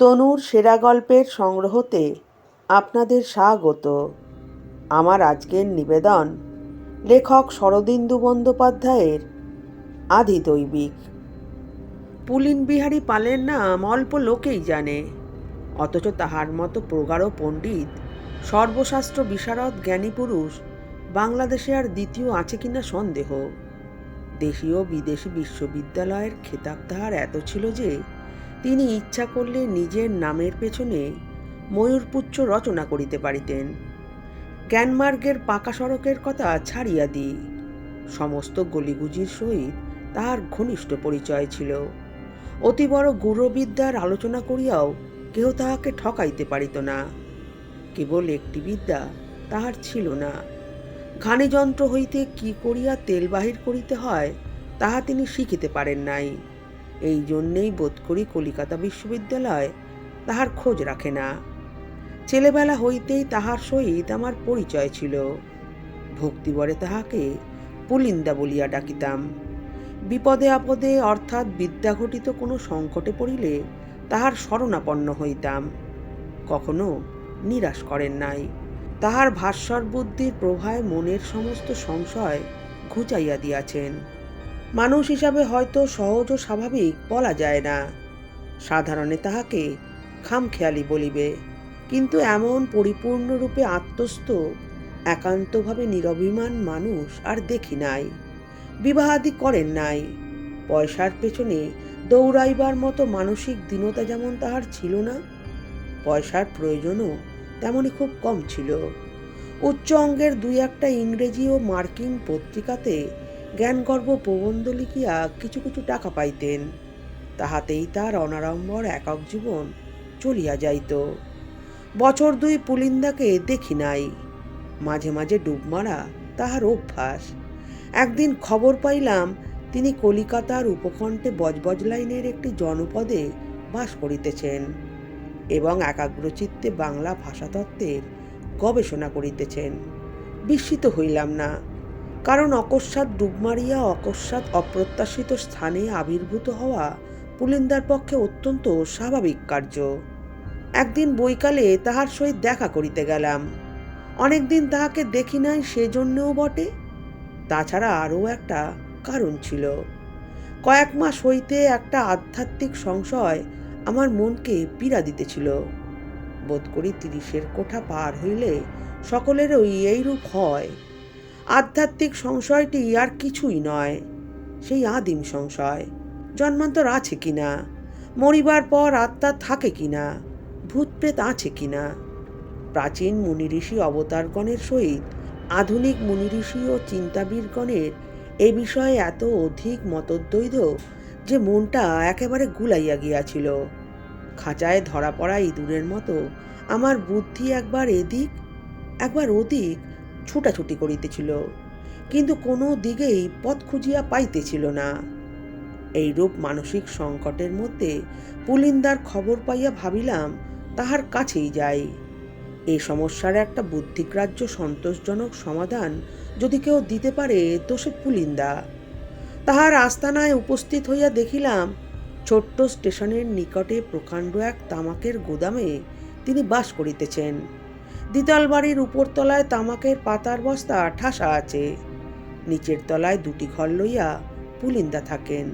তনুর সেরা গল্পের সংগ্রহতে আপনাদের স্বাগত। আমার আজকের নিবেদন লেখক শরদিন্দু বন্দ্যোপাধ্যায়ের আদিদৈবিক। পুলিন বিহারী পালের নাম অল্প লোকেই জানে, অথচ তাহার মতো প্রগাঢ় পণ্ডিত, সর্বশাস্ত্র বিশারদ জ্ঞানী পুরুষ বাংলাদেশে আর দ্বিতীয় আছে কিনা সন্দেহ। দেশীয় বিদেশি বিশ্ববিদ্যালয়ের খেতাব তাহার এত ছিল যে তিনি ইচ্ছা করলে নিজের নামের পেছনে ময়ূরপুচ্ছ রচনা করিতে পারিতেন। জ্ঞানমার্গের পাকা সড়কের কথা ছাড়িয়া দিই, সমস্ত গলিগুজির সহিত তাহার ঘনিষ্ঠ পরিচয় ছিল। অতি বড় গূঢ়বিদ্যার আলোচনা করিয়াও কেহ তাহাকে ঠকাইতে পারিত না। কেবল একটি বিদ্যা তাহার ছিল না, ঘানিযন্ত্র হইতে কি করিয়া তেল বাহির করিতে হয় তাহা তিনি শিখিতে পারেন নাই। এই জন্যেই বোধ করি কলিকাতা বিশ্ববিদ্যালয় তাহার খোঁজ রাখে না। ছেলেবেলা হইতেই তাহার সহিত আমার পরিচয় ছিল। ভক্তিবরে তাহাকে পুলিন্দা বলিয়া ডাকিতাম। বিপদে আপদে অর্থাৎ বিদ্যাঘটিত কোনো সংকটে পড়িলে তাহার শরণাপন্ন হইতাম। কখনো নিরাশ করেন নাই। তাহার ভাস্বর বুদ্ধির প্রভায় মনের সমস্ত সংশয় ঘুচাইয়া দিয়াছেন। মানুষ হিসাবে হয়তো সহজ ও স্বাভাবিক বলা যায় না, সাধারণে তাহাকে খামখেয়ালি বলিবে, কিন্তু এমন পরিপূর্ণরূপে আত্মস্থ একান্তভাবে নিরভিমান মানুষ আর দেখি নাই। বিবাহাদি করেন নাই। পয়সার পেছনে দৌড়াইবার মতো মানসিক দীনতা যেমন তাহার ছিল না, পয়সার প্রয়োজনও তেমনই খুব কম ছিল। উচ্চ অঙ্গের দুই একটা ইংরেজি ও মার্কিন পত্রিকাতে জ্ঞানগর্ভ প্রবন্ধ লিখিয়া কিছু কিছু টাকা পাইতেন। তাহাতেই তার অনাড়ম্বর একক জীবন চলিয়া যাইত। বছর দুই পুলিন্দাকে দেখি নাই। মাঝে মাঝে ডুব মারা তাহার অভ্যাস। একদিন খবর পাইলাম তিনি কলিকাতার উপকণ্ঠে বজবজ লাইনের একটি জনপদে বাস করিতেছেন এবং একাগ্রচিত্তে বাংলা ভাষাতত্ত্বের গবেষণা করিতেছেন। বিস্মিত হইলাম না, কারণ অকস্মাৎ ডুব মারিয়া অকস্মাৎ অপ্রত্যাশিত স্থানে আবির্ভূত হওয়া পুলিন্দার পক্ষে অত্যন্ত স্বাভাবিক কার্য। একদিন বৈকালে তাহার সহিত দেখা করিতে গেলাম। অনেকদিন তাহাকে দেখি নাই সেজন্যও বটে। তাছাড়া আরও একটা কারণ ছিল। কয়েক মাস হইতে একটা আধ্যাত্মিক সংশয় আমার মনকে পীড়া দিতেছিল। বোধ করি 30-এর কোঠা পার হইলে সকলেরই এইরূপ হয়। আধ্যাত্মিক সংশয়টি আর কিছুই নয়, সেই আদিম সংশয়। জন্মান্তর আছে কিনা, মরিবার পর আত্মা থাকে কিনা, ভূতপ্রেত আছে কিনা। প্রাচীন মুনিঋষি অবতারগণের সহিত আধুনিক মুনিঋষি ও চিন্তাবিদগণের এ বিষয়ে এত অধিক মতদ্বৈধ যে মনটা একেবারে গুলাইয়া গিয়াছিল। খাঁচায় ধরা পড়া ইঁদুরের মতো আমার বুদ্ধি একবার এদিক একবার ওদিক ছুটাছুটি করিতেছিল, কিন্তু কোনো দিকেই পথ খুঁজিয়া পাইতেছিল না। এইরূপ মানসিক সংকটের মধ্যে পুলিন্দার খবর পাইয়া ভাবিলাম তাহার কাছেই যাই। এই সমস্যার একটা বুদ্ধিগ্রাহ্য সন্তোষজনক সমাধান যদি কেউ দিতে পারে তো সে পুলিন্দা। তাহার আস্তানায় উপস্থিত হইয়া দেখিলাম ছোট্ট স্টেশনের নিকটে প্রকাণ্ড এক তামাকের গোদামে তিনি বাস করিতেছেন। দ্বিতল বাড়ির উপরতলায় তামাকের পাতার বস্তা ঠাসা আছে, নিচের তলায় দুটি ঘর লইয়া পুলিন্দা থাকেন।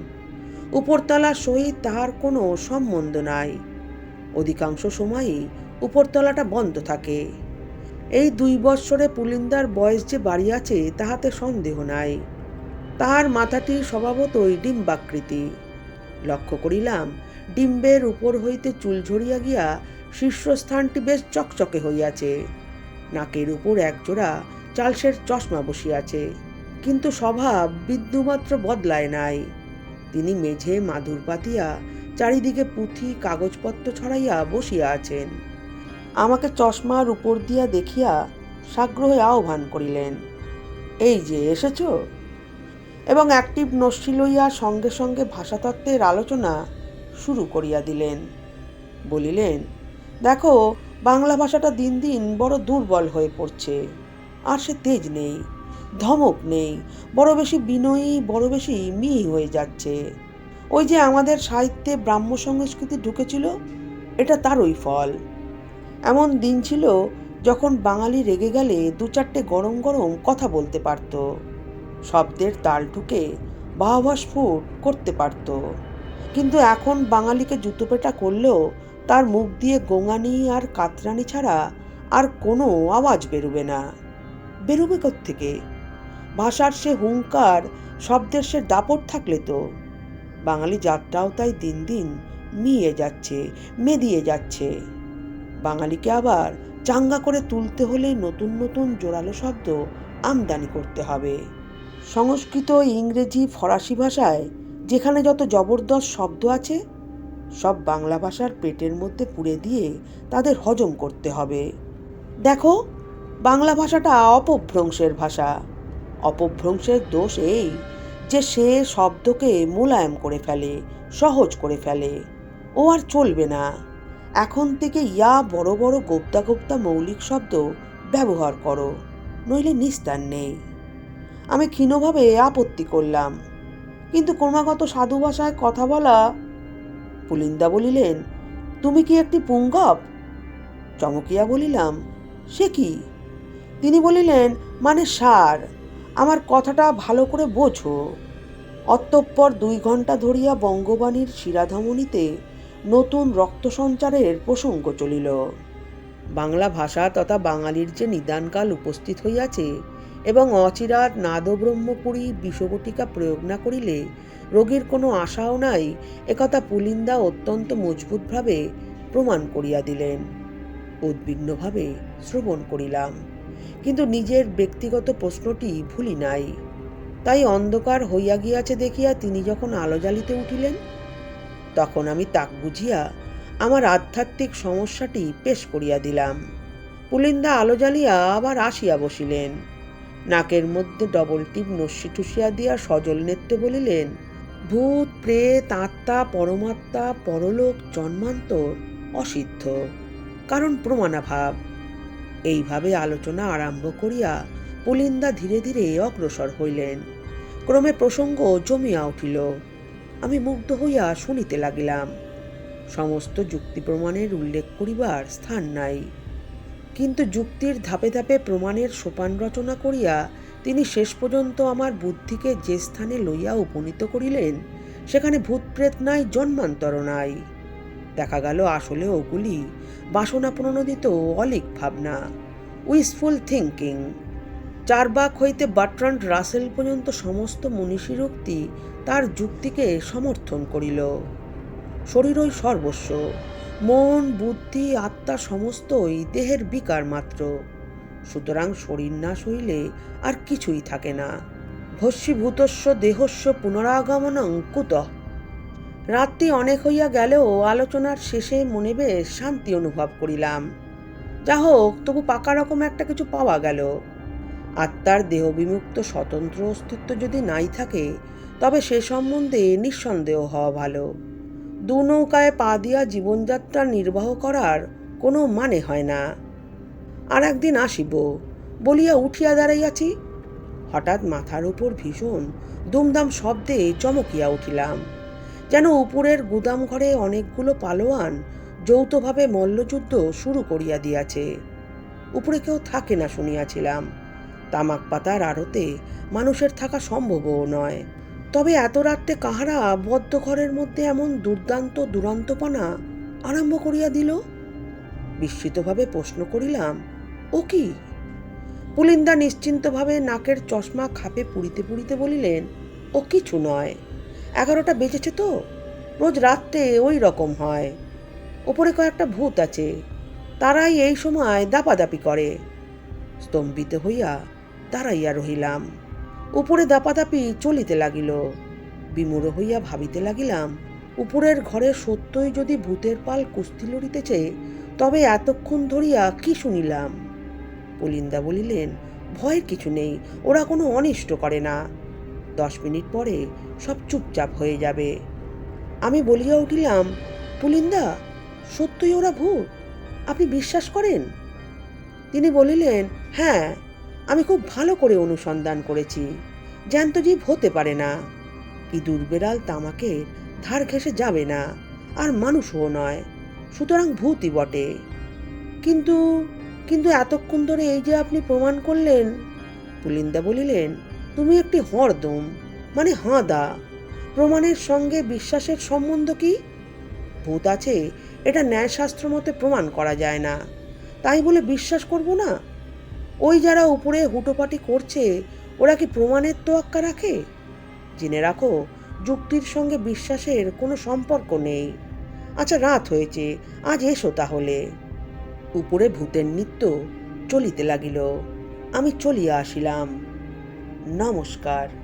উপরতলার সহিত তাহার কোনো সম্বন্ধ নাই। অধিকাংশ সময়ই উপরতলাটা বন্ধ থাকে। এই 2 বৎসরে পুলিন্দার বয়স যে বাড়িয়াছে তাহাতে সন্দেহ নাই। তাহার মাথাটি স্বভাবতই ডিম্বাকৃতি। লক্ষ্য করিলাম ডিম্বের উপর হইতে চুল ঝরিয়া গিয়া শীর্ষস্থানটি বেশ চকচকে হইয়াছে। নাকের উপর একজোড়া চালসের চশমা বসিয়াছে, কিন্তু স্বভাব বিন্দুমাত্র বদলায় নাই। তিনি মেঝে মাদুর পাতিয়া চারিদিকে পুঁথি কাগজপত্র ছড়াইয়া বসিয়া আছেন। আমাকে চশমার উপর দিয়া দেখিয়া সাগ্রহে আহ্বান করিলেন, এই যে এসেছ, এবং অ্যাক্টিভ নস্যি লইয়া সঙ্গে সঙ্গে ভাষাতত্ত্বের আলোচনা শুরু করিয়া দিলেন। বলিলেন, দেখো, বাংলা ভাষাটা দিন দিন বড় দুর্বল হয়ে পড়ছে। আর সে তেজ নেই, ধমক নেই, বড় বেশি বিনয়ী, বড় বেশি মিহি হয়ে যাচ্ছে। ওই যে আমাদের সাহিত্যে ব্রাহ্ম সংস্কৃতি ঢুকেছিল, এটা তারই ফল। এমন দিন ছিল যখন বাঙালি রেগে গেলে দু চারটে গরম গরম কথা বলতে পারত, শব্দের তাল ঠুকে বাহবা স্ফুট করতে পারত। কিন্তু এখন বাঙালিকে জুতোপেটা করলেও তার মুখ দিয়ে গোঙানি আর কাতরানি ছাড়া আর কোনো আওয়াজ বেরোবে না। বেরোবে কোত্থেকে? ভাষার সে হুঙ্কার, শব্দের সে দাপট থাকলে তো। বাঙালি জাতটাও তাই দিন দিন মিয়ে যাচ্ছে, মেদিয়ে যাচ্ছে। বাঙালিকে আবার চাঙ্গা করে তুলতে হলে নতুন নতুন জোরালো শব্দ আমদানি করতে হবে। সংস্কৃত, ইংরেজি, ফরাসি ভাষায় যেখানে যত জবরদস্ত শব্দ আছে, সব বাংলা ভাষার পেটের মধ্যে পুরে দিয়ে তাদের হজম করতে হবে। দেখো, বাংলা ভাষাটা অপভ্রংশের ভাষা। অপভ্রংশের দোষ এই যে সে শব্দকে মোলায়েম করে ফেলে, সহজ করে ফেলে। ও আর চলবে না। এখন থেকে ইয়া বড় বড় গোপ্তা গোপ্তা মৌলিক শব্দ ব্যবহার করো, নইলে নিস্তার নেই। আমি ক্ষীণভাবে আপত্তি করলাম, কিন্তু ক্রমাগত সাধু ভাষায় কথা বলা। পুলিন্দা বলিলেন, তুমি কি একটি পুংগব? চমকিয়া বলিলাম, সে কি? তিনি বলিলেন, মানে সার, আমার কথাটা ভালো করে বোঝো। অতঃপর 2 ঘণ্টা ধরিয়া বঙ্গবাণীর শিরাধমনীতে নতুন রক্ত সঞ্চারের প্রসঙ্গ চলিল। বাংলা ভাষা তথা বাঙালির যে নিদানকাল উপস্থিত হইয়াছে এবং অচিরাত নাদব্রহ্মপুরী বিষবটিকা প্রয়োগ না করিলে রোগীর কোনো আশাও নাই, একথা পুলিন্দা অত্যন্ত মজবুতভাবে প্রমাণ করিয়া দিলেন। উদ্বিগ্নভাবে শ্রবণ করিলাম, কিন্তু নিজের ব্যক্তিগত প্রশ্নটি ভুলি নাই। তাই অন্ধকার হইয়া গিয়াছে দেখিয়া তিনি যখন আলো জ্বালিতে উঠিলেন, তখন আমি তাক বুঝিয়া আমার আধ্যাত্মিক সমস্যাটি পেশ করিয়া দিলাম। পুলিন্দা আলো জ্বালিয়া আবার আসিয়া বসিলেন। নাকের মধ্যে ডবল টিপ নস্যি ঠুসিয়া দিয়া সজল নেত্রে বলিলেন, ভূত, প্রেত, আত্মা, পরমাত্মা, পরলোক, জন্মান্তর অসিদ্ধ, কারণ প্রমাণাভাব। এইভাবে আলোচনা আরম্ভ করিয়া পুলিন্দা ধীরে ধীরে অগ্রসর হইলেন। ক্রমে প্রসঙ্গ জমিয়া উঠিল। আমি মুগ্ধ হইয়া শুনিতে লাগিলাম। সমস্ত যুক্তি প্রমাণের উল্লেখ করিবার স্থান নাই, কিন্তু যুক্তির ধাপে ধাপে প্রমাণের সোপান রচনা করিয়া তিনি শেষ পর্যন্ত আমার বুদ্ধিকে যে স্থানে লইয়া উপনীত করিলেন, সেখানে ভূতপ্রেত নাই, জন্মান্তর নাই। দেখা গেল আসলে ওগুলি বাসনা প্রণোদিত অলিক ভাবনা, উইসফুল থিঙ্কিং। চারবাক হইতে বার্ট্রান্ড রাসেল পর্যন্ত সমস্ত মনীষীর উক্তি তার যুক্তিকে সমর্থন করিল। শরীরই সর্বস্ব, মন, বুদ্ধি, আত্মা সমস্তই দেহের বিকার মাত্র। সুতরাং শরীর নাশ হইলে আর কিছুই থাকে না। ভস্মীভূতস্য দেহস্য পুনরাগমনং কুতঃ। রাত্রি অনেক হইয়া গেলেও আলোচনার শেষে মনে বেশ শান্তি অনুভব করিলাম। যা হোক, তবু পাকা রকম একটা কিছু পাওয়া গেল। আত্মার দেহ বিমুক্ত স্বতন্ত্র অস্তিত্ব যদি নাই থাকে, তবে সে সম্বন্ধে নিঃসন্দেহ হওয়া ভালো। 2 নৌকায় পা দিয়া জীবনযাত্রা নির্বাহ করার কোনো মানে হয় না। আর একদিন আসিব বলিয়া উঠিয়া দাঁড়াইয়াছি, হঠাৎ মাথার উপর ভীষণ দুমদাম শব্দে চমকিয়া উঠিলাম, যেন উপরের গুদাম ঘরে অনেকগুলো পালোয়ান যৌথভাবে মল্লযুদ্ধ শুরু করিয়া দিয়াছে। উপরে কেউ থাকে না শুনিয়াছিলাম। তামাক পাতার আড়তে মানুষের থাকা সম্ভবও নয়। তবে এত রাত্রে কাহারা বদ্ধ ঘরের মধ্যে এমন দুর্দান্ত দুরন্তপনা আরম্ভ করিয়া দিল? বিস্মিতভাবে প্রশ্ন করিলাম, ও কি? পুলিন্দা নিশ্চিন্তভাবে নাকের চশমা খাপে পুড়িতে পুড়িতে বলিলেন, ও কিছু নয়। 11টা বেজেছে তো, রোজ রাত্রে ওই রকম হয়। ওপরে কয়েকটা ভূত আছে, তারাই এই সময় দাপাদাপি করে। স্তম্ভিত হইয়া দাঁড়াইয়া রহিলাম। উপরে দাপাদাপি চলিতে লাগিল। বিমূঢ় হইয়া ভাবিতে লাগিলাম, উপরের ঘরে সত্যই যদি ভূতের পাল কুস্তি লড়িতেছে, তবে এতক্ষণ ধরিয়া কি শুনিলাম? পুলিন্দা বলিলেন, ভয়ের কিছু নেই, ওরা কোনো অনিষ্ট করে না। 10 মিনিট পরে সব চুপচাপ হয়ে যাবে। আমি বলিয়া উঠিলাম, পুলিন্দা, সত্যই ওরা ভূত? আপনি বিশ্বাস করেন? তিনি বলিলেন, হ্যাঁ, আমি খুব ভালো করে অনুসন্ধান করেছি। জ্যান্ত জীব হতে পারে না। ইঁদুর বেড়াল তামাকের ধার ঘেঁষে যাবে না, আর মানুষও নয়। সুতরাং ভূতই বটে। কিন্তু কিন্তু এতক্ষণ ধরে এই যে আপনি প্রমাণ করলেন। পুলিন্দা বলিলেন, তুমি একটি হরদম, মানে হাঁদা। প্রমাণের সঙ্গে বিশ্বাসের সম্বন্ধ কি? ভূত আছে এটা ন্যায়শাস্ত্র মতে প্রমাণ করা যায় না, তাই বলে বিশ্বাস করব না? ওই যারা উপরে হুটোপাটি করছে, ওরা কি প্রমাণের তোয়াক্কা রাখে? জেনে রাখো, যুক্তির সঙ্গে বিশ্বাসের কোনো সম্পর্ক নেই। আচ্ছা, রাত হয়েছে, আজ এসো তাহলে। উপরে ভূতের নৃত্য চলিতে লাগিল। আমি চলিয়া আসিলাম। নমস্কার।